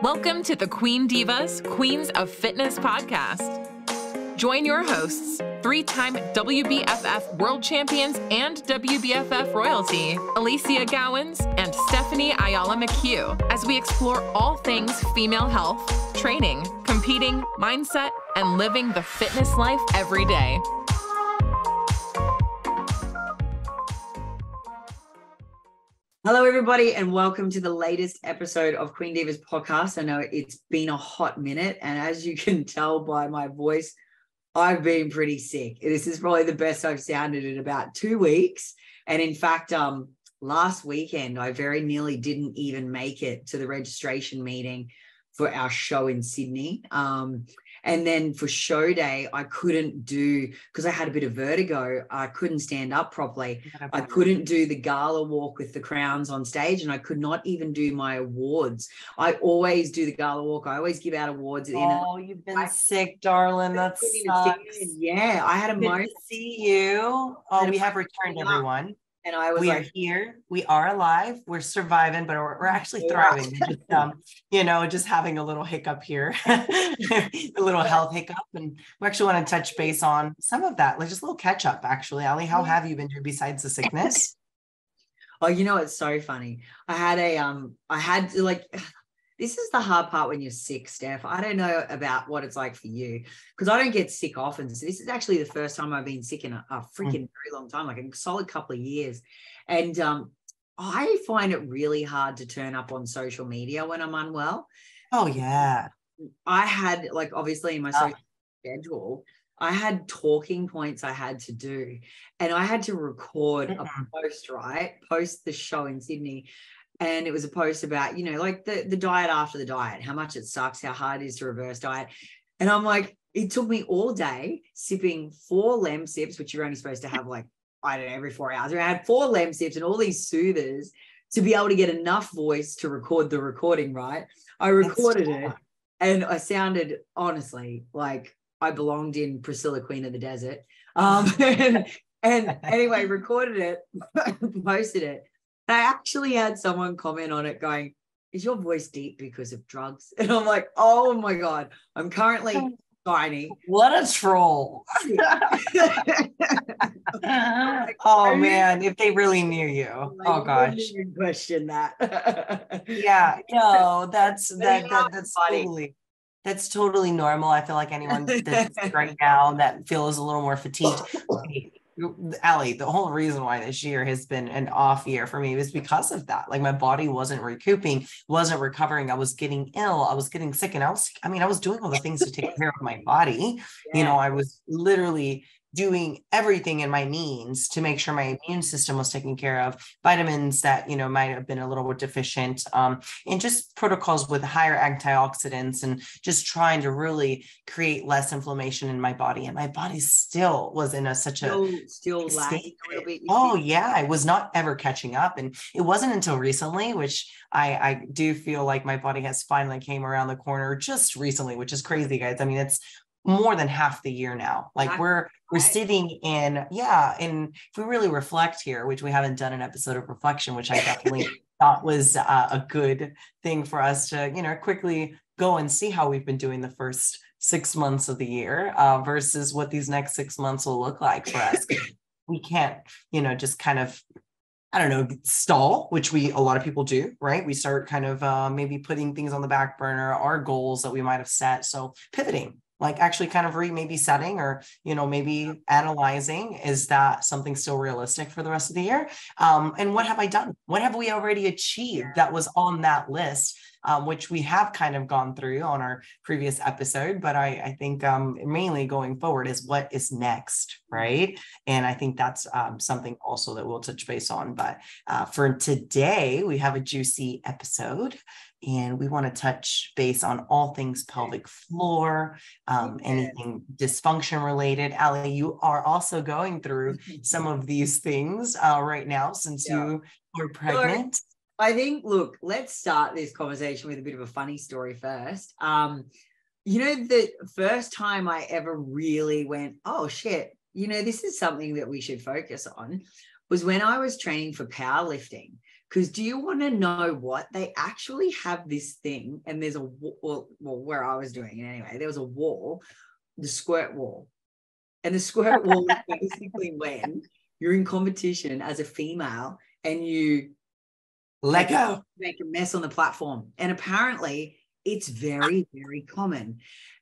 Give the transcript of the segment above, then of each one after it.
Welcome to the Queen Divas, Queens of Fitness podcast. Join your hosts, three-time WBFF world champions and WBFF royalty, Alicia Gowans and Stephanie Ayala McHugh, as we explore all things female health, training, competing, mindset, and living the fitness life every day. Hello, everybody, and welcome to the latest episode of Queen Divas podcast. I know it's been a hot minute, and as you can tell by my voice, I've been pretty sick. This is probably the best I've sounded in about 2 weeks. And in fact, last weekend, I very nearly didn't even make it to the registration meeting for our show in Sydney. And then for show day, I couldn't do, because I had a bit of vertigo, I couldn't stand up properly. I couldn't do the gala walk with the crowns on stage, and I could not even do my awards. I always do the gala walk. I always give out awards at the end. Oh, you've been sick, darling. That sucks. Yeah, I had a moment. Good to see you. Oh, we have returned, everyone. And I was are here. We are alive. We're surviving, but we're actually thriving. Just, just having a little hiccup here, a little health hiccup. And we actually want to touch base on some of that, like just a little catch up, actually. Ali, how have you been doing besides the sickness? Oh, it's so funny. This is the hard part when you're sick, Steph. I don't know about what it's like for you, because I don't get sick often. So this is actually the first time I've been sick in a freaking very long time, like a solid couple of years. And I find it really hard to turn up on social media when I'm unwell. Oh, yeah. I had, obviously in my social schedule, I had talking points I had to do. And I had to record a post the show in Sydney. And it was a post about, the diet after the diet, how much it sucks, how hard it is to reverse diet. And I'm like, it took me all day sipping 4 Lem sips, which you're only supposed to have every 4 hours. I had 4 Lem sips and all these soothers to be able to get enough voice to record the recording, right? I recorded it and I sounded, honestly, like I belonged in Priscilla, Queen of the Desert. And anyway, recorded it, posted it. I actually had someone comment on it going, is your voice deep because of drugs? And I'm like, oh my God, I'm currently tiny. What a troll. Oh man, if they really knew you. Oh gosh. Even question that. Yeah, no, that's funny. That's totally normal. I feel like anyone that's right now that feels a little more fatigued. Ali, the whole reason why this year has been an off year for me is because of that. Like my body wasn't recouping, wasn't recovering. I was getting ill. I was getting sick, and I was doing all the things to take care of my body. Yeah. I was literally doing everything in my means to make sure my immune system was taken care of, vitamins that, might have been a little bit deficient, and just protocols with higher antioxidants, and just trying to really create less inflammation in my body. And my body still was in still lagging a little bit. Oh yeah. I was not ever catching up. And it wasn't until recently, which I do feel like my body has finally came around the corner just recently, which is crazy, guys. I mean, it's more than half the year now. Like we're sitting in, and if we really reflect here, which we haven't done an episode of reflection, which I definitely thought was a good thing for us to, quickly go and see how we've been doing the first 6 months of the year versus what these next 6 months will look like for us. We can't, just kind of, stall, which a lot of people do, right? We start kind of maybe putting things on the back burner, our goals that we might have set. So pivoting, like actually kind of maybe setting or, maybe analyzing, is that something still realistic for the rest of the year? And what have I done? What have we already achieved that was on that list? Which we have kind of gone through on our previous episode, but I think mainly going forward is what is next, right? And I think that's something also that we'll touch base on. But for today, we have a juicy episode, and we want to touch base on all things pelvic floor, anything dysfunction related. Ali, you are also going through some of these things right now since you are pregnant. I think, look, let's start this conversation with a bit of a funny story first. The first time I ever really went, oh shit, this is something that we should focus on, was when I was training for powerlifting. Because do you want to know what? They actually have this thing, and there's a well, where I was doing it anyway, there was a wall, the squirt wall. And the squirt wall is basically when you're in competition as a female and you let go, make a mess on the platform. And apparently it's very, very common.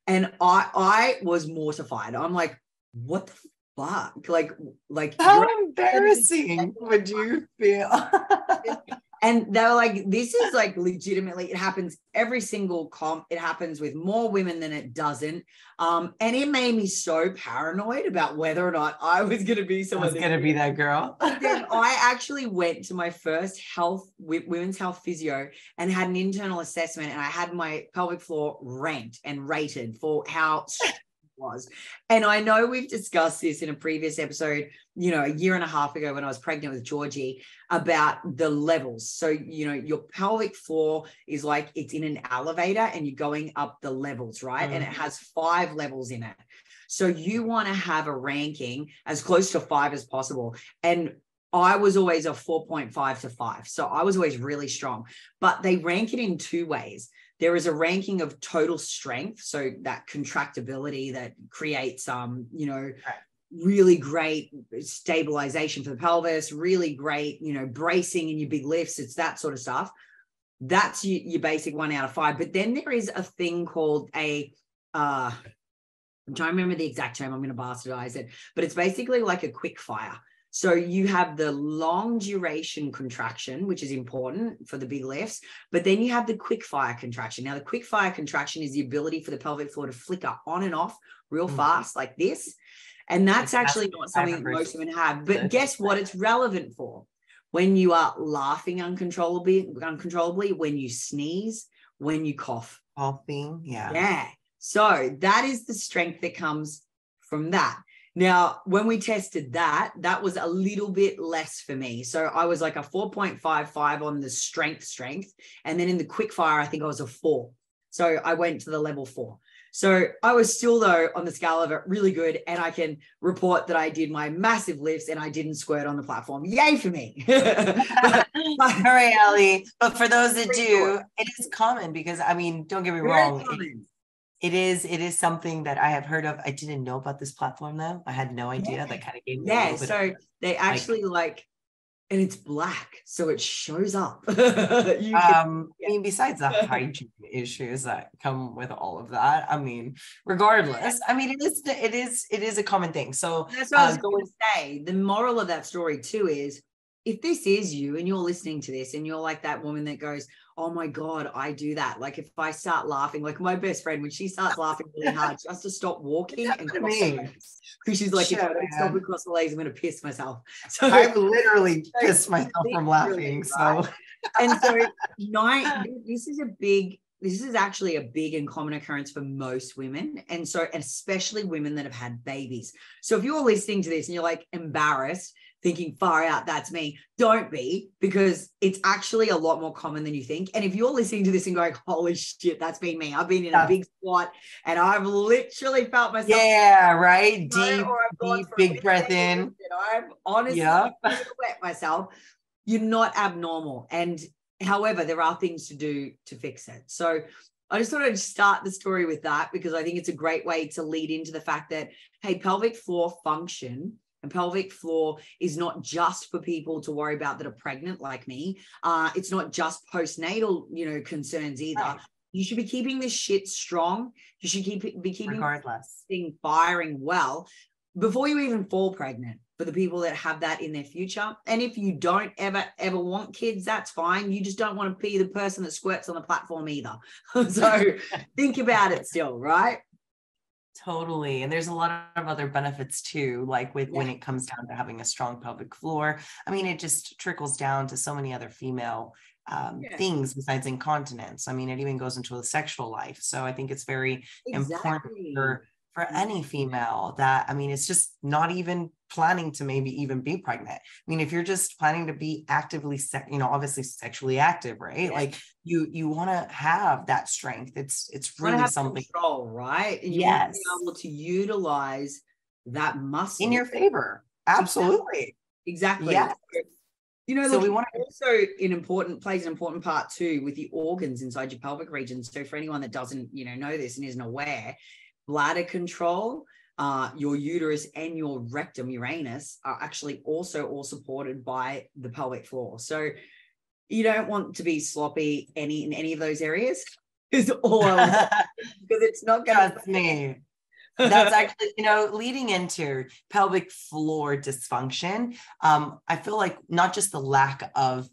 And I was mortified. I'm like, what the fuck? Like how embarrassing would you feel? And they were like, this is like legitimately, it happens every single comp. It happens with more women than it doesn't. And it made me so paranoid about whether or not I was going to be someone. Going to be that girl. Then I actually went to my first women's health physio and had an internal assessment, and I had my pelvic floor ranked and rated for how was. And I know we've discussed this in a previous episode, you know, a year and a half ago when I was pregnant with Georgie, about the levels. So, you know, your pelvic floor is like it's in an elevator and you're going up the levels, right? And it has 5 levels in it. So you want to have a ranking as close to 5 as possible. And I was always a 4.5 to 5. So I was always really strong, but they rank it in 2 ways. There is a ranking of total strength. So that contractibility that creates, you know, really great stabilization for the pelvis, really great, you know, bracing in your big lifts. It's that sort of stuff. That's your basic 1 out of 5. But then there is a thing called I'm trying to remember the exact term. I'm going to bastardize it, but it's basically like a quick fire. So you have the long duration contraction, which is important for the big lifts, but then you have the quick fire contraction. Now, the quick fire contraction is the ability for the pelvic floor to flicker on and off real fast like this. And that's actually not something that most women have. But guess what it's relevant for? When you are laughing uncontrollably, when you sneeze, when you cough. Coughing, yeah. Yeah. So that is the strength that comes from that. Now, when we tested that was a little bit less for me. So I was like a 4.55 on the strength. And then in the quick fire, I think I was a 4. So I went to the level 4. So I was still, though, on the scale of it, really good. And I can report that I did my massive lifts and I didn't squirt on the platform. Yay for me. Hooray, Ellie. But for those that do, it is common because, I mean, don't get me wrong. It is something that I have heard of. I didn't know about this platform, though. I had no idea. That kind of gave me a little bit so they actually and it's black, so it shows up. I mean, besides the hygiene issues that come with all of that, I mean, regardless, I mean, it is a common thing. So that's what I was going to say. The moral of that story too is, if this is you and you're listening to this and you're like that woman that goes, oh my God, I do that. Like if I start laughing, like my best friend, when she starts laughing really hard, she has to stop walking and cross the legs. Because she's like, if I don't stop and cross the legs, I'm going to piss myself. So I've literally pissed myself from laughing. Right? So, and so this is actually a big and common occurrence for most women. And especially women that have had babies. So if you're listening to this and you're like embarrassed, thinking far out, that's me, don't be, because it's actually a lot more common than you think. And if you're listening to this and going, holy shit, that's been me. I've been in a big squat and I've literally felt myself. Yeah, right. Deep, big breath in. And I've honestly wet myself. You're not abnormal. And however, there are things to do to fix it. So I just thought I'd start the story with that, because I think it's a great way to lead into the fact that, hey, pelvic floor function and pelvic floor is not just for people to worry about that are pregnant like me. It's not just postnatal, concerns either. Right. You should be keeping this shit strong. You should be keeping this thing firing well before you even fall pregnant, for the people that have that in their future. And if you don't ever want kids, that's fine. You just don't want to be the person that squirts on the platform either. So think about it still, right? Totally. And there's a lot of other benefits too, like when it comes down to having a strong pelvic floor. I mean, it just trickles down to so many other female things besides incontinence. I mean, it even goes into the sexual life. So I think it's very important for any female that, I mean, it's just not even planning to maybe even be pregnant. I mean, if you're just planning to be actively, obviously sexually active, right? Yeah. Like you want to have that strength. It's really something. Control, right? And you want to be able to utilize that muscle in your favor. Absolutely. Exactly. Yeah. You know, So look, we want to also plays an important part too with the organs inside your pelvic region. So for anyone that doesn't, know this and isn't aware, bladder control, your uterus and your rectum, Uranus, are actually also all supported by the pelvic floor. So you don't want to be sloppy in any of those areas. Is all because it's not going to. Trust me. That's actually, leading into pelvic floor dysfunction. I feel like not just the lack of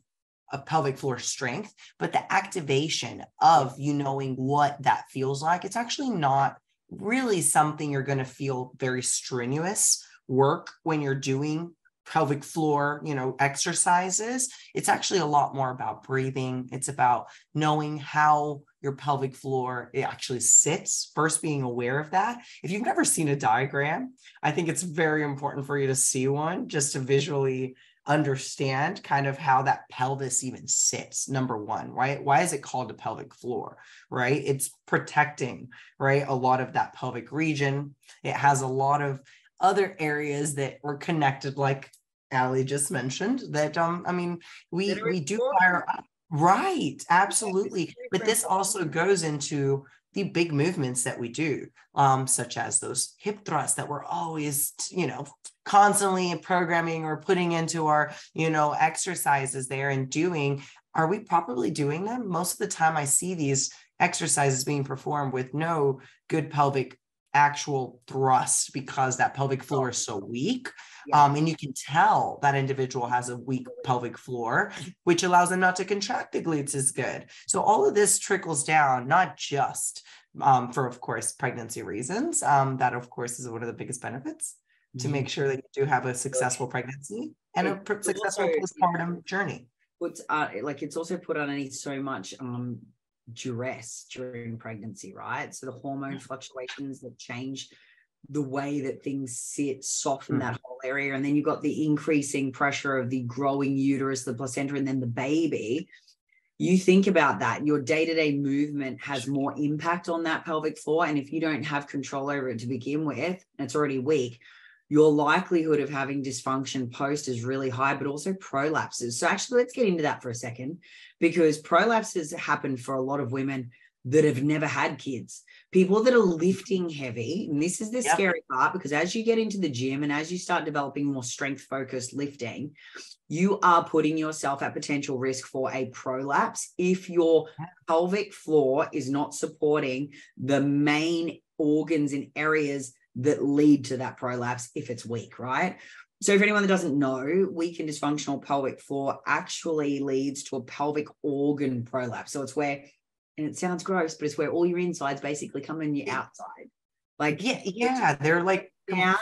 pelvic floor strength, but the activation of you knowing what that feels like. It's actually not really something you're going to feel very strenuous work when you're doing pelvic floor, exercises. It's actually a lot more about breathing. It's about knowing how your pelvic floor, it actually sits, first being aware of that. If you've never seen a diagram, I think it's very important for you to see one just to visually understand kind of how that pelvis even sits. Number one, right? Why is it called a pelvic floor, right? It's protecting, right? A lot of that pelvic region. It has a lot of other areas that were connected, like Ali just mentioned, that we do fire up. Right, absolutely. But this also goes into the big movements that we do, such as those hip thrusts that we're always, constantly programming or putting into our, exercises there and doing. Are we properly doing them? Most of the time I see these exercises being performed with no good pelvic actual thrust because that pelvic floor is so weak. And you can tell that individual has a weak pelvic floor, which allows them not to contract the glutes as good. So all of this trickles down, not just for, of course, pregnancy reasons. That, of course, is one of the biggest benefits to make sure that you do have a successful pregnancy and a successful postpartum journey. It's also put underneath so much duress during pregnancy, right? So the hormone fluctuations that change the way that things sit, soften that whole area. And then you've got the increasing pressure of the growing uterus, the placenta, and then the baby. You think about that, your day-to-day movement has more impact on that pelvic floor. And if you don't have control over it to begin with, and it's already weak, your likelihood of having dysfunction post is really high, but also prolapses. So actually, let's get into that for a second, because prolapses happen for a lot of women that have never had kids, people that are lifting heavy. And this is the scary part, because as you get into the gym and as you start developing more strength-focused lifting, you are putting yourself at potential risk for a prolapse if your pelvic floor is not supporting the main organs and areas that lead to that prolapse if it's weak, right? So for anyone that doesn't know, weak and dysfunctional pelvic floor actually leads to a pelvic organ prolapse. So it's where, and it sounds gross, but it's where all your insides basically come in your outside. Like, they're like down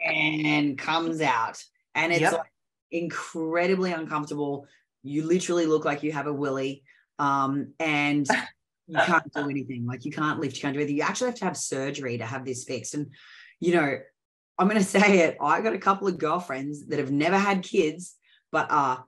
and comes out. And it's like incredibly uncomfortable. You literally look like you have a willy. And you can't do anything. Like, you can't lift, you can't do anything. You actually have to have surgery to have this fixed. And, I'm going to say it. I got a couple of girlfriends that have never had kids, but are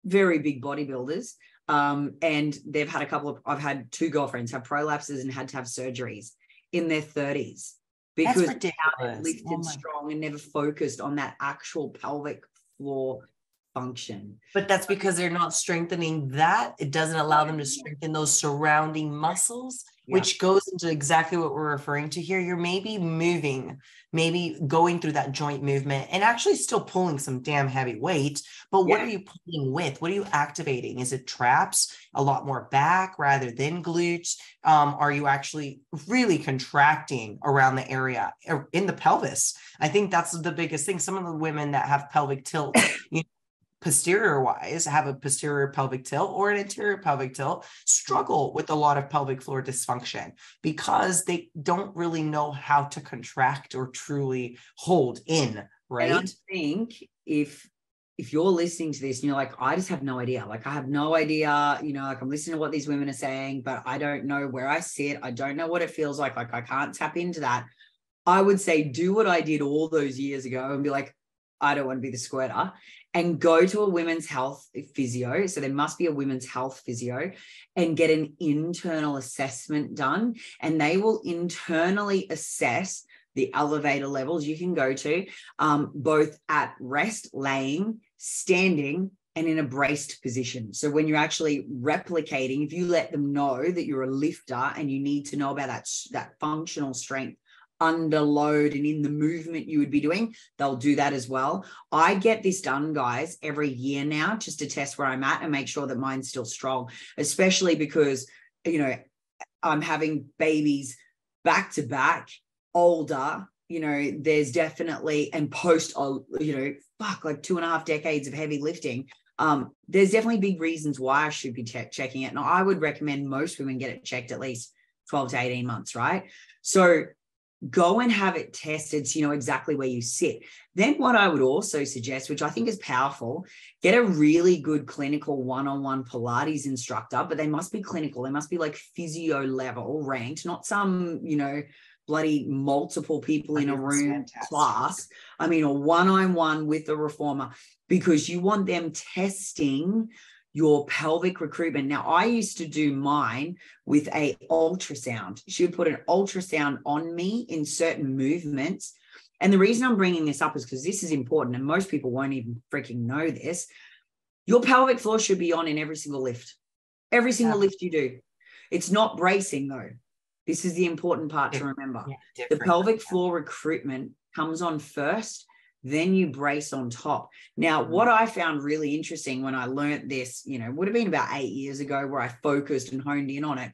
very big bodybuilders. And they've had I've had two girlfriends have prolapses and had to have surgeries in their 30s because they lifted strong and never focused on that actual pelvic floor function. But that's because they're not strengthening that. It doesn't allow them to strengthen those surrounding muscles, which goes into exactly what we're referring to here. You're maybe going through that joint movement and actually still pulling some damn heavy weight. But what are you pulling with? What are you activating? Is it traps? A lot more back rather than glutes? Are you actually really contracting around the area in the pelvis? I think that's the biggest thing. Some of the women that have pelvic tilt, posterior wise, have a posterior pelvic tilt or an anterior pelvic tilt, struggle with a lot of pelvic floor dysfunction because they don't really know how to contract or truly hold in, right? And I think if you're listening to this and you're like, I just have no idea, like I have no idea, like I'm listening to what these women are saying, but I don't know where I sit. I don't know what it feels like I can't tap into that. I would say do what I did all those years ago and be like, I don't want to be the squirter, and go to a women's health physio. So there must be a women's health physio, and get an internal assessment done. And they will internally assess the elevator levels you can go to, both at rest, laying, standing, and in a braced position. So when you're actually replicating, if you let them know that you're a lifter and you need to know about that functional strength under load and in the movement you would be doing, they'll do that as well. I get this done, guys, every year now, just to test where I'm at and make sure that mine's still strong, especially because, you know, I'm having babies back to back, older, you know, there's definitely, and post, you know, like 2.5 decades of heavy lifting. There's definitely big reasons why I should be checking it. And I would recommend most women get it checked at least 12 to 18 months, right? So go and have it tested so you know exactly where you sit. Then what I would also suggest, which I think is powerful, get a really good clinical one-on-one Pilates instructor, but they must be clinical. They must be like physio level ranked, not some, you know, bloody multiple people in a room class. I mean, a one-on-one with a reformer, because you want them testing your pelvic recruitment. Now, I used to do mine with a ultrasound. She would put an ultrasound on me in certain movements. And the reason I'm bringing this up is because this is important, and most people won't even freaking know this. Your pelvic floor should be on in every single lift. Every single lift you do. It's not bracing, though. This is the important part to remember. The pelvic floor recruitment comes on first, then you brace on top. Now, what I found really interesting when I learned this, you know, would have been about 8 years ago, where I focused and honed in on it.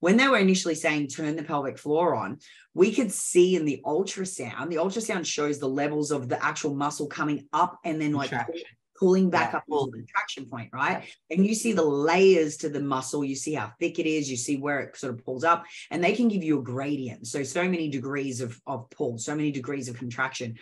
When they were initially saying turn the pelvic floor on, we could see in the ultrasound shows the levels of the actual muscle coming up and then like pulling back up to the contraction point, right? And you see the layers to the muscle, you see how thick it is, you see where it sort of pulls up, and they can give you a gradient. So many degrees of pull, so many degrees of contraction.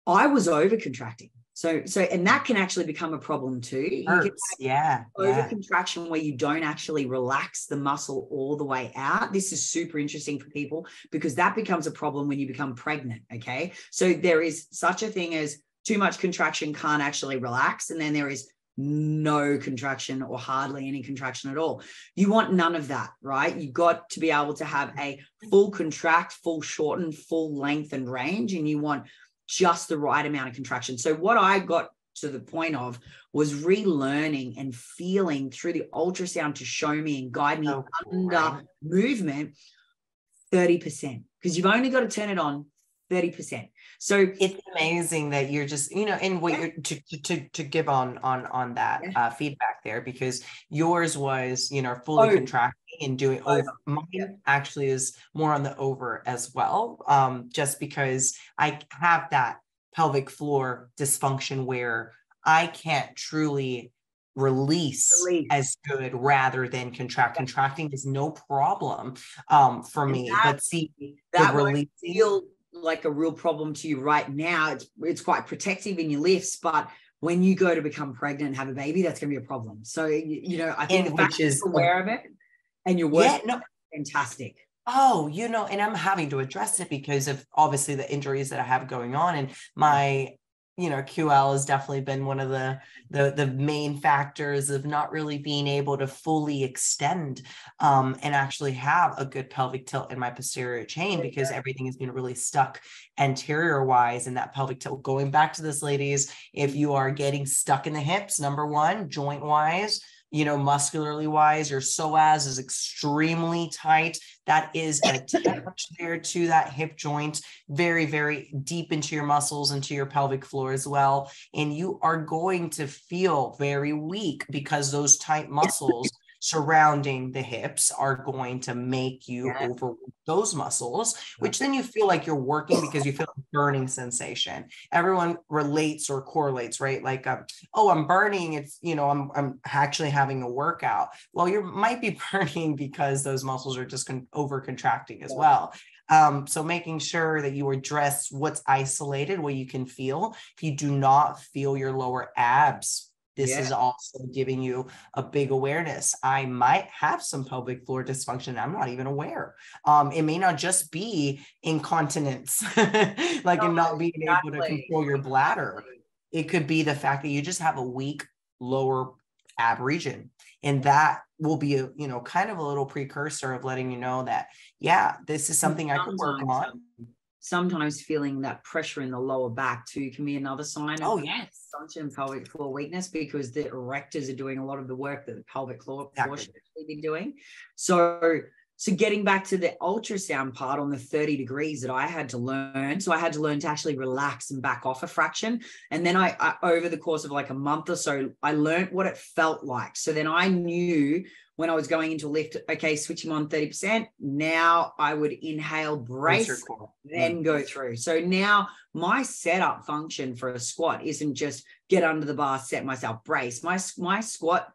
I was over contracting. And that can actually become a problem too. Over contraction where you don't actually relax the muscle all the way out. This is super interesting for people because that becomes a problem when you become pregnant. Okay. So there is such a thing as too much contraction can't actually relax. And then there is no contraction or hardly any contraction at all. You want none of that, right? You've got to be able to have a full contract, full shorten, full length and range. And you want just the right amount of contraction. So what I got to the point of was relearning and feeling through the ultrasound to show me and guide me under movement 30%, because you've only got to turn it on 30%. So it's amazing that you're just, you know, and what you're to give on that feedback there, because yours was, you know, fully contracting and doing over. Mine actually is more on the over as well. Just because I have that pelvic floor dysfunction where I can't truly release as good rather than contract. Contracting is no problem for me, but see that won't feel like a real problem to you right now. It's quite protective in your lifts, but when you go to become pregnant and have a baby, that's going to be a problem. So, you know, I think the fact that you're aware of it and you're working, fantastic. Oh, you know, and I'm having to address it because of obviously the injuries that I have going on, and my, you know, QL has definitely been one of the main factors of not really being able to fully extend and actually have a good pelvic tilt in my posterior chain, because everything has been really stuck anterior wise. And that pelvic tilt, going back to this, ladies, if you are getting stuck in the hips, number one, joint wise, you know, muscularly wise, your psoas is extremely tight. That is attached there to that hip joint, very, very deep into your muscles, into your pelvic floor as well. And you are going to feel very weak because those tight muscles surrounding the hips are going to make you overwork those muscles, which then you feel like you're working because you feel a burning sensation. Everyone relates or correlates, right? Like, oh, I'm burning. It's, you know, I'm actually having a workout. Well, you might be burning because those muscles are just over contracting as well. So making sure that you address what's isolated, what you can feel. If you do not feel your lower abs, this is also giving you a big awareness. I might have some pelvic floor dysfunction. I'm not even aware. It may not just be incontinence, like in not being able to control your bladder. It could be the fact that you just have a weak lower ab region. And that will be a, you know, kind of a little precursor of letting you know that, yeah, this is something I could work on. sometimes feeling that pressure in the lower back too can be another sign of function pelvic floor weakness, because the erectors are doing a lot of the work that the pelvic floor should actually be doing. So getting back to the ultrasound part on the 30 degrees that I had to learn. So I had to learn to actually relax and back off a fraction. And then I over the course of like a month or so, I learned what it felt like. So then I knew when I was going into a lift, okay, switching on 30%, now I would inhale, brace, then go through. So now my setup function for a squat isn't just get under the bar, set myself, brace. My squat,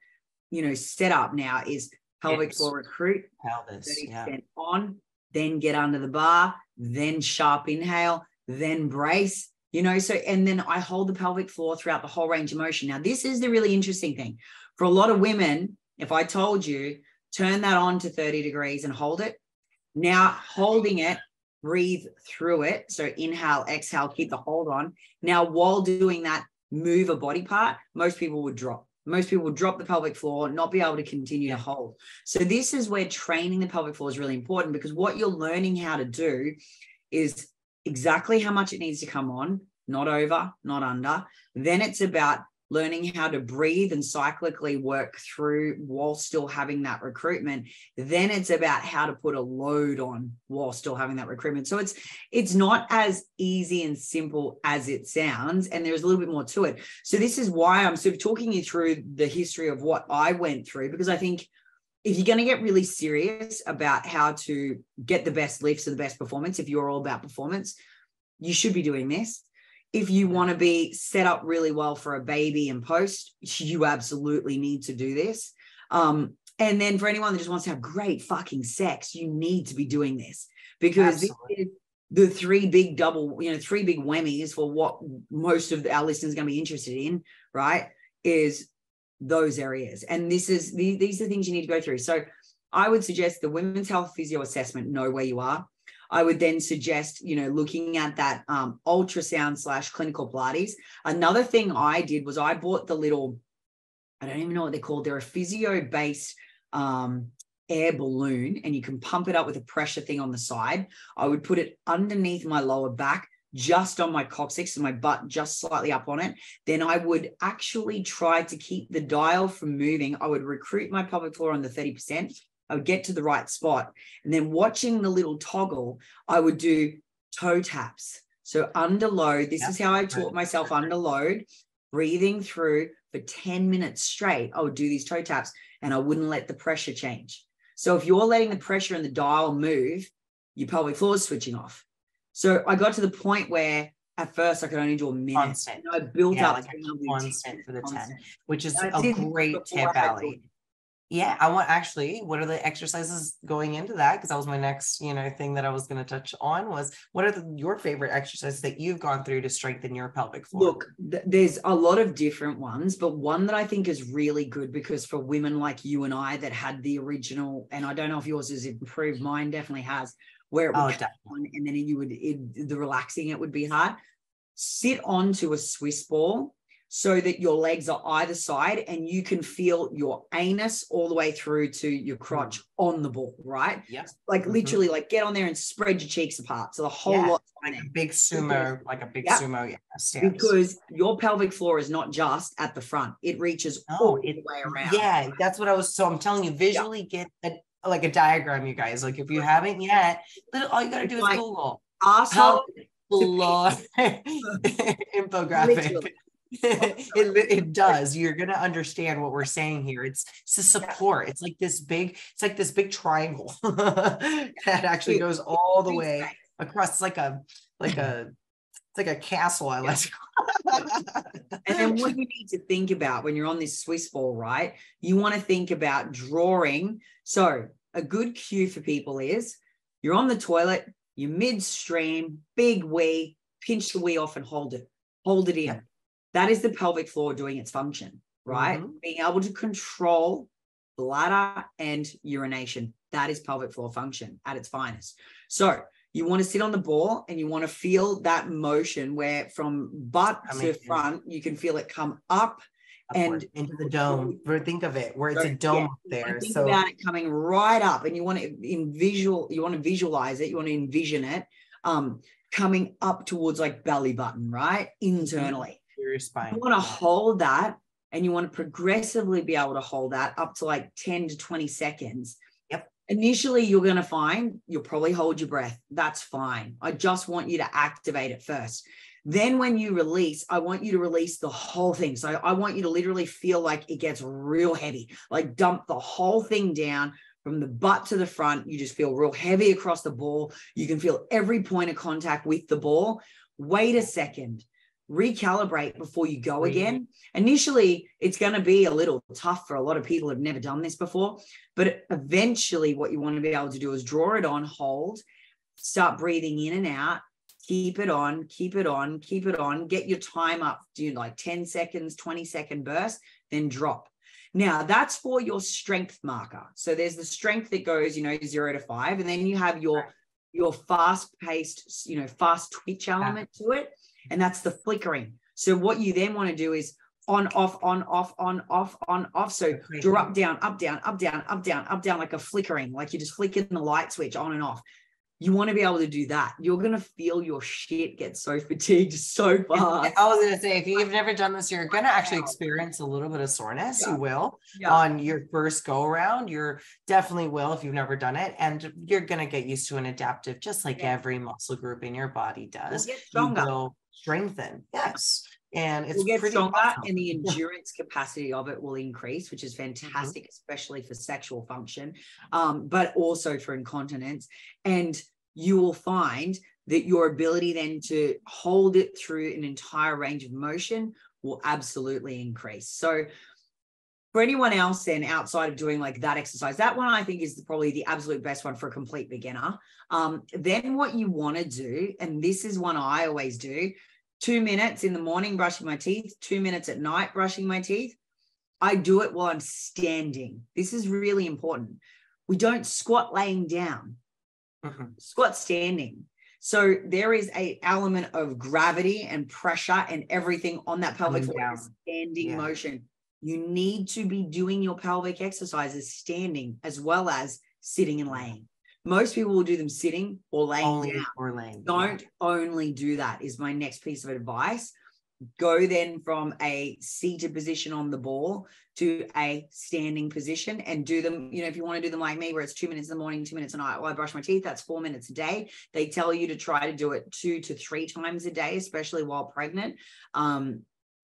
setup now is pelvic floor recruit, pelvis, 30% on, then get under the bar, then sharp inhale, then brace, so, and then I hold the pelvic floor throughout the whole range of motion. Now, this is the really interesting thing. For a lot of women, if I told you, turn that on to 30 degrees and hold it, now holding it, breathe through it. So inhale, exhale, keep the hold on. Now, while doing that, move a body part, most people would drop. Most people will drop the pelvic floor, not be able to continue to hold. So this is where training the pelvic floor is really important, because what you're learning how to do is exactly how much it needs to come on, not over, not under. Then it's about learning how to breathe and cyclically work through while still having that recruitment. Then it's about how to put a load on while still having that recruitment. So it's not as easy and simple as it sounds, and there's a little bit more to it. So this is why I'm sort of talking you through the history of what I went through, because I think if you're going to get really serious about how to get the best lifts and the best performance, if you're all about performance, you should be doing this. If you want to be set up really well for a baby and post, you absolutely need to do this. And then for anyone that just wants to have great fucking sex, you need to be doing this, because this is the three big whammies for what most of our listeners are going to be interested in, right? Is those areas. And these are things you need to go through. So I would suggest the Women's Health Physio Assessment, know where you are. I would then suggest, looking at that ultrasound / clinical Pilates. Another thing I did was I bought the little, I don't even know what they're called. They're a physio-based air balloon, and you can pump it up with a pressure thing on the side. I would put it underneath my lower back, just on my coccyx and my butt just slightly up on it. Then I would actually try to keep the dial from moving. I would recruit my pelvic floor on the 30%. I would get to the right spot, and then watching the little toggle, I would do toe taps. So under load, this is how I taught myself under load, breathing through for 10 minutes straight. I would do these toe taps, and I wouldn't let the pressure change. So if you're letting the pressure and the dial move, your pelvic floor is switching off. So I got to the point where at first I could only do a minute. Constant. I built up like a constant for the 10, which is a great tip, Ali. Yeah, what are the exercises going into that? Because that was my next, thing that I was going to touch on was, what are your favorite exercises that you've gone through to strengthen your pelvic floor? Look, there's a lot of different ones, but one that I think is really good, because for women like you and I that had the original, and I don't know if yours has improved, mine definitely has, where it would on, and then the relaxing, it would be hard. Sit onto a Swiss ball, so that your legs are either side and you can feel your anus all the way through to your crotch on the ball, right? Yeah. Like literally, like get on there and spread your cheeks apart. So the whole lot. Like a big sumo, sumo. Stance. Because your pelvic floor is not just at the front. It reaches all the way around. Yeah, that's what I'm telling you, visually get a diagram, you guys. Like if you haven't yet, all you got to do is Google. Asshole. Infographic. It does. You're gonna understand what we're saying here. It's a support. It's like this big triangle that actually goes all the way across. It's like a castle. I like. And then what you need to think about when you're on this Swiss ball, right? You want to think about drawing. So a good cue for people is you're on the toilet, you're midstream, big wee, pinch the wee off and hold it in. Yeah. That is the pelvic floor doing its function, right? Mm-hmm. Being able to control bladder and urination. That is pelvic floor function at its finest. So you want to sit on the ball and you want to feel that motion where from butt to front, you can feel it come up and into the dome. Think of it where it's a dome up there. Think about it coming right up, and you want to visualize it. You want to envision it coming up towards like belly button, right? Internally. Your spine. You want to hold that, and you want to progressively be able to hold that up to like 10 to 20 seconds. Yep. Initially, you're going to find you'll probably hold your breath. That's fine. I just want you to activate it first. Then when you release, I want you to release the whole thing. So I want you to literally feel like it gets real heavy, like dump the whole thing down from the butt to the front. You just feel real heavy across the ball. You can feel every point of contact with the ball. Wait a second, recalibrate before you go again. Initially, it's going to be a little tough for a lot of people who have never done this before, but eventually what you want to be able to do is draw it on, hold, start breathing in and out. Keep it on, keep it on, keep it on. Get your time up, do like 10 seconds, 20-second burst, then drop. Now, that's for your strength marker. So there's the strength that goes, 0 to 5, and then you have your fast-paced, fast twitch element to it, and that's the flickering. So what you then want to do is on, off, on, off, on, off, on, off. So you're up, down, up, down, up, down, up, down, up, down, like a flickering, like you're just flicking the light switch on and off. You want to be able to do that. You're going to feel your shit get so fatigued so fast. I was going to say, if you've never done this, you're going to actually experience a little bit of soreness. Yeah. You will Yeah. on your first go around. You're definitely will if you've never done it. And you're going to get used to an adaptive, just like every muscle group in your body does. We'll get stronger. You will strengthen. Yes. And it's we'll get pretty stronger, awesome. and the endurance capacity of it will increase, which is fantastic, especially for sexual function, but also for incontinence. And you will find that your ability then to hold it through an entire range of motion will absolutely increase. So for anyone else then outside of doing like that exercise, that one I think is probably the absolute best one for a complete beginner. Then what you want to do, and this is one I always do, 2 minutes in the morning brushing my teeth, 2 minutes at night brushing my teeth. I do it while I'm standing. This is really important. We don't squat laying down. Squat standing. So there is an element of gravity and pressure and everything on that pelvic floor, standing motion. You need to be doing your pelvic exercises standing as well as sitting and laying. Most people will do them sitting or laying down. Or laying. Don't only do that is my next piece of advice. Go then from a seated position on the ball to a standing position and do them, if you want to do them like me, where it's 2 minutes in the morning, 2 minutes at night, while I brush my teeth, that's 4 minutes a day. They tell you to try to do it 2 to 3 times a day, especially while pregnant.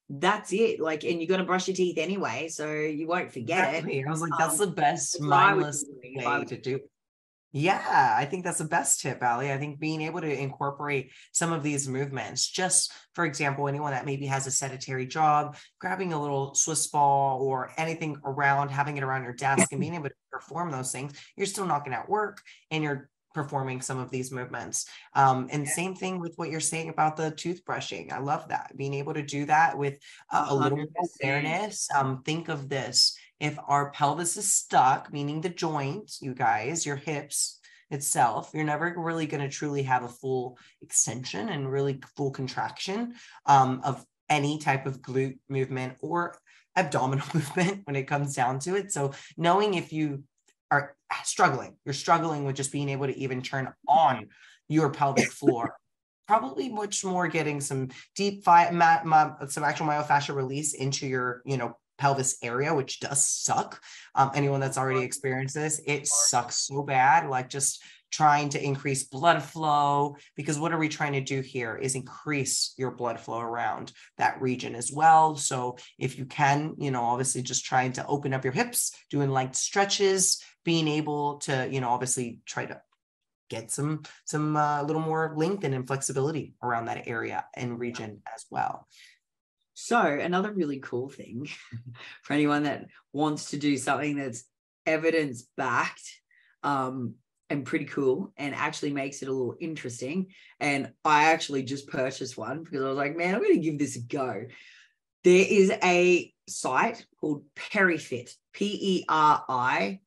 That's it. And you're going to brush your teeth anyway, so you won't forget it. I was like, that's the best mindless way to do it. Yeah, I think that's the best tip, Ali. I think being able to incorporate some of these movements, just for example, anyone that maybe has a sedentary job, grabbing a little Swiss ball or anything around, having it around your desk and being able to perform those things, you're still knocking out work and you're performing some of these movements. And same thing with what you're saying about the toothbrushing. I love that. Being able to do that with a little more awareness. Think of this. If our pelvis is stuck, meaning the joints, you guys, your hips itself, you're never really going to truly have a full extension and really full contraction of any type of glute movement or abdominal movement when it comes down to it. So knowing if you are you're struggling with just being able to even turn on your pelvic floor, probably much more getting some deep some actual myofascial release into your, pelvis area, which does suck. Anyone that's already experienced this, it sucks so bad. Like just trying to increase blood flow, because what are we trying to do here is increase your blood flow around that region as well. So if you can, obviously just trying to open up your hips, doing light stretches, being able to, obviously try to get some little more lengthen and flexibility around that area and region as well. So another really cool thing for anyone that wants to do something that's evidence-backed and pretty cool and actually makes it a little interesting. And I actually just purchased one because I was like, man, I'm going to give this a go. There is a site called PeriFit, PeriFit.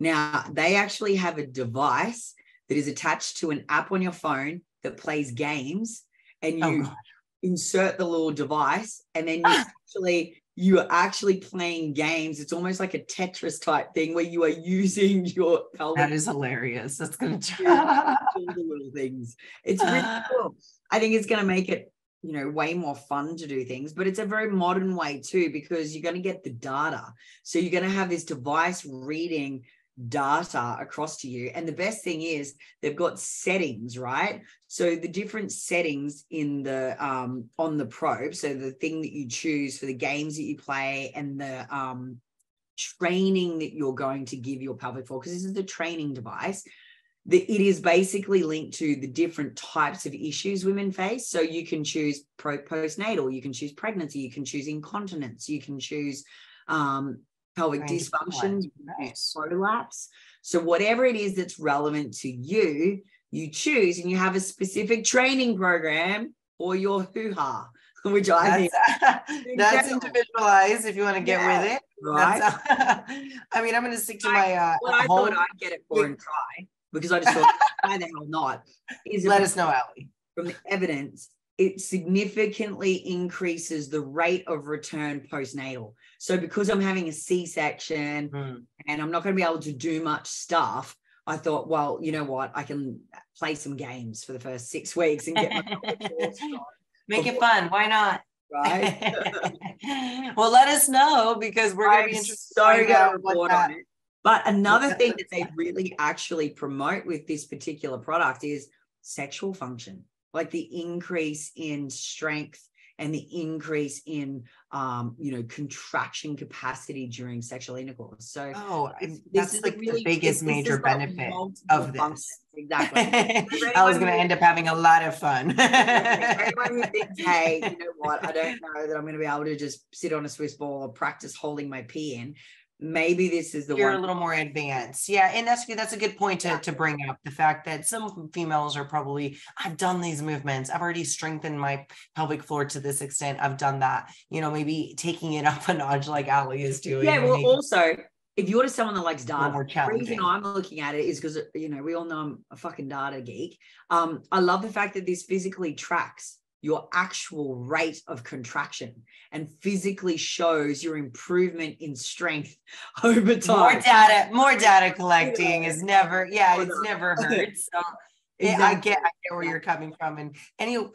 Now, they actually have a device that is attached to an app on your phone that plays games, and you insert the little device, and then you are actually playing games. It's almost like a Tetris type thing where you are using your pelvic. That is hilarious. That's going to all the little things. It's really cool. I think it's going to make it, you know, way more fun to do things, but it's a very modern way too, because you're going to get the data. So you're going to have this device reading data across to you. And the best thing is they've got settings, right? So the different settings in the on the probe, so the thing that you choose for the games that you play and the training that you're going to give your pelvic floor, because this is the training device, that it is basically linked to the different types of issues women face. So you can choose postnatal, you can choose pregnancy, you can choose incontinence, you can choose pelvic dysfunction, nice. Prolapse. So whatever it is that's relevant to you, you choose, and you have a specific training program for your hoo-ha, which I think that's individualized if you want to get with it. Right. I mean, I'm going to stick to my I thought I'd get it for and try, because I just thought, why the hell not? Let us know, Allie. From the evidence, it significantly increases the rate of return postnatal. So because I'm having a C-section and I'm not going to be able to do much stuff, I thought, well, you know what? I can play some games for the first 6 weeks and get my make it fun. Why not? Right. Well, let us know, because we're going to be interested to find out what that. But another thing that they really actually promote with this particular product is sexual function, like the increase in strength and the increase in, contraction capacity during sexual intercourse. So that's like really, the biggest major benefit of this. Exactly. I was going to end up having a lot of fun. Anyone who thinks, hey, you know what, I don't know that I'm going to be able to just sit on a Swiss ball or practice holding my pee in, maybe this is the You're one. a little more advanced. Yeah. And that's a good point to bring up, the fact that some females are probably, I've done these movements. I've already strengthened my pelvic floor to this extent. I've done that, maybe taking it up a notch like Allie is doing. Yeah. Well, also, if you're to someone that likes data, the reason I'm looking at it is because, we all know I'm a fucking data geek. I love the fact that this physically tracks your actual rate of contraction and physically shows your improvement in strength over time. More data collecting is never, it's never hurt. So exactly. I get where you're coming from. And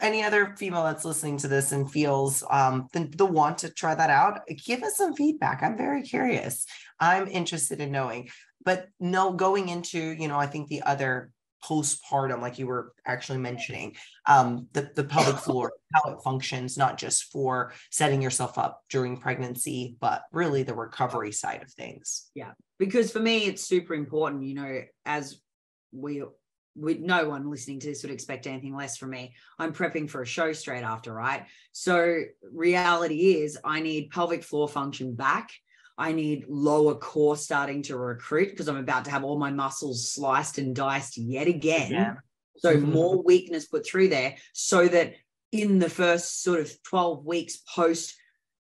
any other female that's listening to this and feels the want to try that out, give us some feedback. I'm very curious. I'm interested in knowing. But going into, I think the other postpartum, like you were actually mentioning, the pelvic floor, how it functions, not just for setting yourself up during pregnancy, but really the recovery side of things. Yeah, because for me, it's super important, as no one listening to this would expect anything less from me. I'm prepping for a show straight after, right? So reality is I need pelvic floor function back. I need lower core starting to recruit, because I'm about to have all my muscles sliced and diced yet again. Yeah. So more weakness put through there, so that in the first sort of 12 weeks post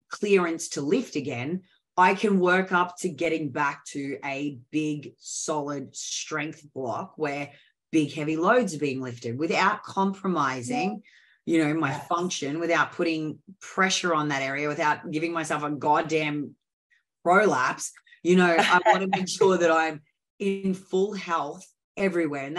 clearance to lift again, I can work up to getting back to a big, solid strength block where big, heavy loads are being lifted without compromising, my function, without putting pressure on that area, without giving myself a goddamn prolapse. I want to make sure that I'm in full health everywhere. And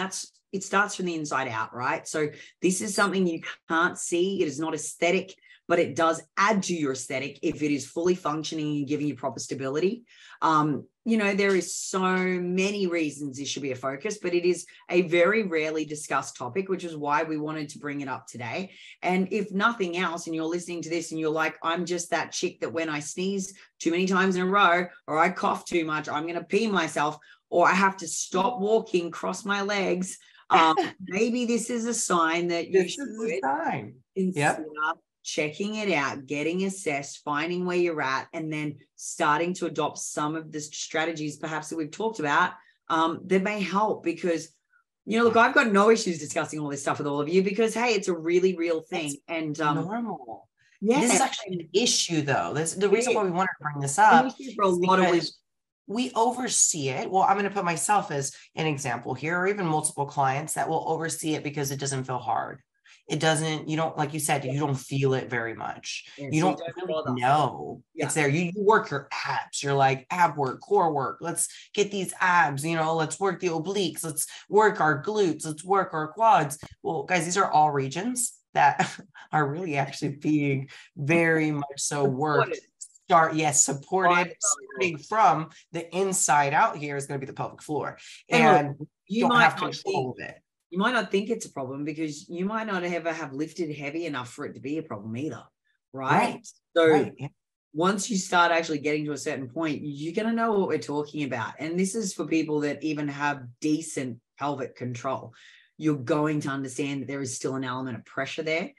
it starts from the inside out, right? So this is something you can't see. It is not aesthetic, but it does add to your aesthetic if it is fully functioning and giving you proper stability. There is so many reasons this should be a focus, but it is a very rarely discussed topic, which is why we wanted to bring it up today. And if nothing else, and you're listening to this and you're like, I'm just that chick that when I sneeze too many times in a row, or I cough too much, I'm going to pee myself, or I have to stop walking, cross my legs. Maybe this is a sign that you should consider checking it out, getting assessed, finding where you're at, and then starting to adopt some of the strategies perhaps that we've talked about that may help. Because, look, I've got no issues discussing all this stuff with all of you, because, hey, it's a really real thing. It's normal. Yeah. This is actually an issue, though. The reason why we wanted to bring this up for a lot of ways. We oversee it. Well, I'm going to put myself as an example here, or even multiple clients that will oversee it because it doesn't feel hard. it doesn't, you don't, like you said, you don't feel it very much. Yeah, You so don't really know it's there. You work your abs. You're like, ab work, core work. Let's get these abs, let's work the obliques. Let's work our glutes. Let's work our quads. Well, guys, these are all regions that are really actually being very much so worked. Supported, starting from the inside out. Here is going to be the pelvic floor, and you don't have control of it. You might not think it's a problem because you might not ever have lifted heavy enough for it to be a problem either, right? So once you start actually getting to a certain point, you're going to know what we're talking about. And this is for people that even have decent pelvic control. You're going to understand that there is still an element of pressure there.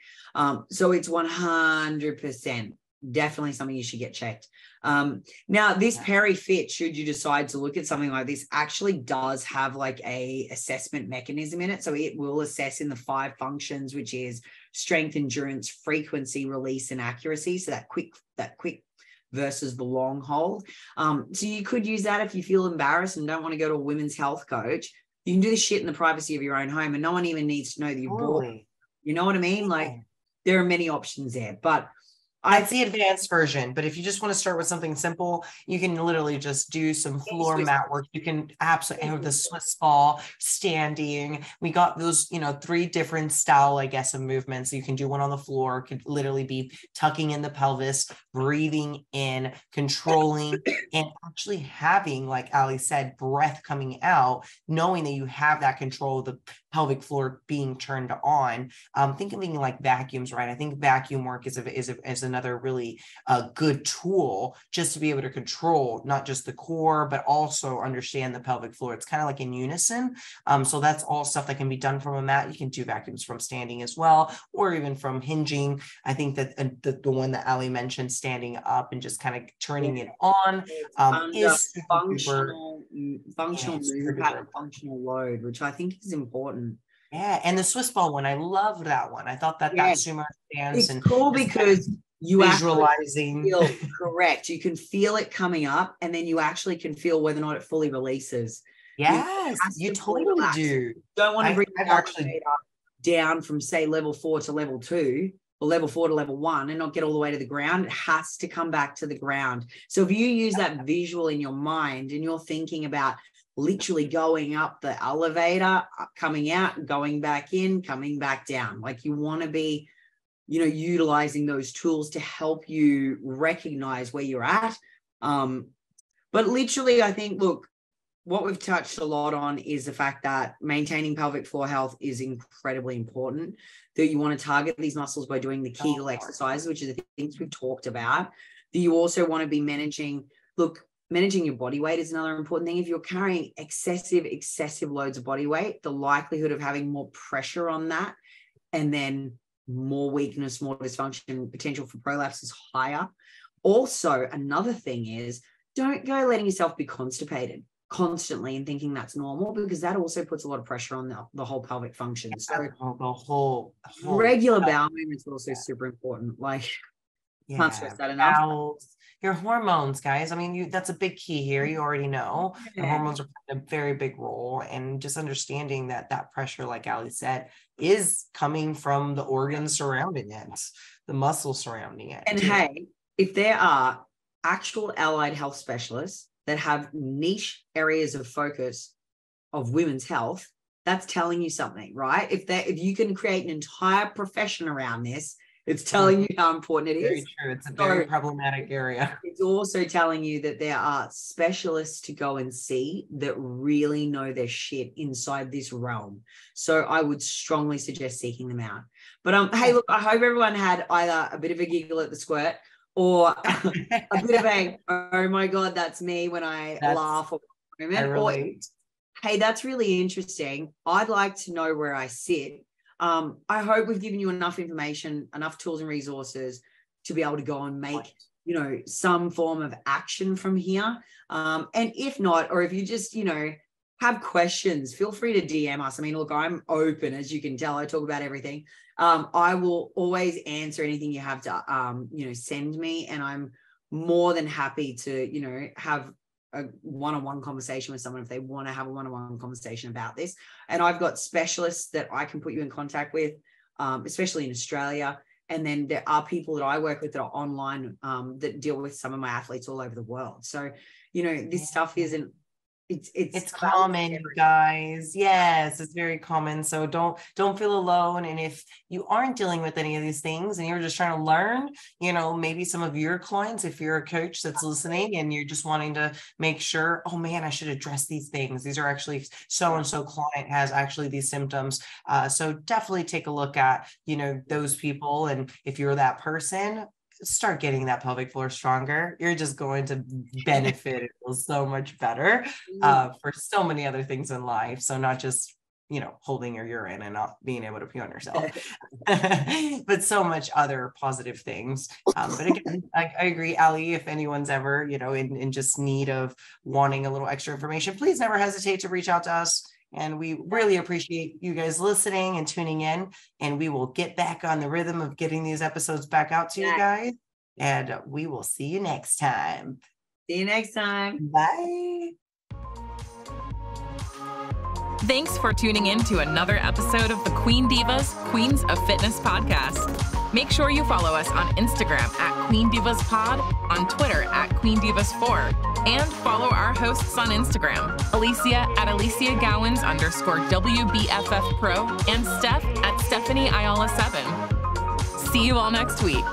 So it's 100% definitely something you should get checked. Now, this PeriFit, should you decide to look at something like this, actually does have like a assessment mechanism in it. So it will assess in the 5 functions, which is strength, endurance, frequency, release, and accuracy. So that quick versus the long hold. So you could use that if you feel embarrassed and don't want to go to a women's health coach. You can do this shit in the privacy of your own home, and no one even needs to know that you're bored. You know what I mean? Like, there are many options there, but that's the advanced version. But if you just want to start with something simple, you can literally just do some floor mat work. You can absolutely have the Swiss ball, standing. We got those, 3 different style, I guess, of movements. You can do one on the floor, could literally be tucking in the pelvis, breathing in, controlling, and actually having, like Ali said, breath coming out, knowing that you have that control of the pelvic floor being turned on. Think of being like vacuums, right? I think vacuum work is another really good tool just to be able to control not just the core, but also understand the pelvic floor. It's kind of like in unison. So that's all stuff that can be done from a mat. You can do vacuums from standing as well, or even from hinging. I think that the one that Ali mentioned, standing up and just kind of turning it on, is functional movement pattern, functional load, which I think is important. Yeah, and the Swiss ball one, I loved that one. I thought that sumo stance, it's cool because you visualizing feel correct. You can feel it coming up, and then you actually can feel whether or not it fully releases. Yes, you totally do. Don't want to bring the elevator down from, say, level 4 to level 2 or level 4 to level 1 and not get all the way to the ground. It has to come back to the ground. So if you use that visual in your mind and you're thinking about literally going up the elevator, coming out, going back in, coming back down, like you want to be, utilizing those tools to help you recognize where you're at. But literally, I think, look, what we've touched a lot on is the fact that maintaining pelvic floor health is incredibly important, that you want to target these muscles by doing the Kegel exercises, which are the things we've talked about, that you also want to be managing your body weight is another important thing. If you're carrying excessive loads of body weight, the likelihood of having more pressure on that and then more weakness, more dysfunction, potential for prolapse is higher. Also, another thing is, don't go letting yourself be constipated constantly and thinking that's normal, because that also puts a lot of pressure on the whole pelvic function. So the whole regular bowel movement is also super important. Like, can't stress that enough. Bowels, your hormones, guys. I mean, that's a big key here. You already know the hormones are playing a very big role, and just understanding that pressure, like Ali said, is coming from the organs surrounding it, the muscles surrounding it. And hey, if there are actual allied health specialists that have niche areas of focus of women's health, that's telling you something, right? If you can create an entire profession around this, it's telling you how important it is. Very true. It's a very problematic area. It's also telling you that there are specialists to go and see that really know their shit inside this realm. So I would strongly suggest seeking them out. But hey, look, I hope everyone had either a bit of a giggle at the squirt or a bit of a, oh my God, that's me when I laugh or moment. Or, hey, that's really interesting. I'd like to know where I sit. I hope we've given you enough information, enough tools and resources to be able to go and make, some form of action from here. And if not, or if you just, have questions, feel free to DM us. I mean, look, I'm open, as you can tell. I talk about everything. I will always answer anything you have to, send me. And I'm more than happy to, have a one-on-one conversation with someone if they want to have a one-on-one conversation about this. And I've got specialists that I can put you in contact with. especially in Australia. And then there are people that I work with that are online that deal with some of my athletes all over the world. So, you know, this stuff isn't, it's common, guys. Yes, it's very common. So don't feel alone. And if you aren't dealing with any of these things and you're just trying to learn, you know, maybe some of your clients, if you're a coach that's listening and you're just wanting to make sure, oh man, I should address these things. These are actually so-and-so client has actually these symptoms. So definitely take a look at, you know, those people. And if you're that person, start getting that pelvic floor stronger. You're just going to benefit. It feels so much better for so many other things in life. So not just, you know, holding your urine and not being able to pee on yourself, but so much other positive things. But again, I agree, Ali, if anyone's ever, you know, in just need of wanting a little extra information, please never hesitate to reach out to us. And we really appreciate you guys listening and tuning in. And we will get back on the rhythm of getting these episodes back out to you guys. And we will see you next time. See you next time. Bye. Thanks for tuning in to another episode of the Queen Divas, Queens of Fitness podcast. Make sure you follow us on Instagram at Queen Divas Pod, on Twitter at Queen Divas 4, and follow our hosts on Instagram, Alicia at Alicia Gowans _WBFF Pro, and Steph at Stephanie Ayala 7. See you all next week.